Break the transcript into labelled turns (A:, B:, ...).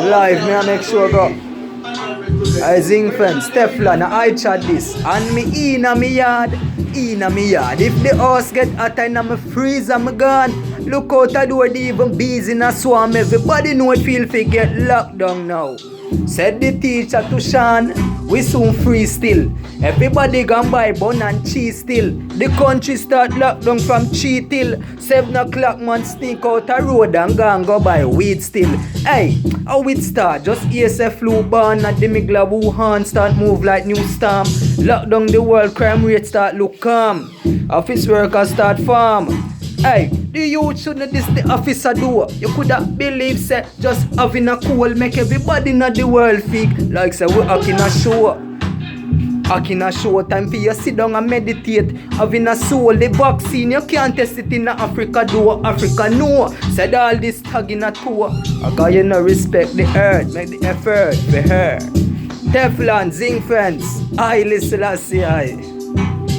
A: Live, me I make sure go. I zinc fence, Teflon, I chat this. And me in a me yard. If the house get hot and I'm freeze, I'm gone. Look out the door, the even bees in a swarm. Everybody know it feel fi get locked down now. Said the teacher to Sean, we soon free still. Everybody gone buy bun and cheese still. The country start lockdown from 3 till 7 o'clock, man sneak out a road and go buy weed still. Hey, how it start? Just ESF flu born at the middle of Wuhan start move like new storm. Lockdown the world, crime rate start look calm. Office workers start farm. Hey, the youth shouldn't this the officer do. You coulda believe say just having a cool make everybody in the world feel like say we acting a show. Acting a show time for you sit down and meditate. Having a soul, the vaccine you can't test it in Africa do. Africa no. Said all this tag in a tour. Because you no respect the earth, make the effort for her. Teflon, zinc fence, I listen I see I.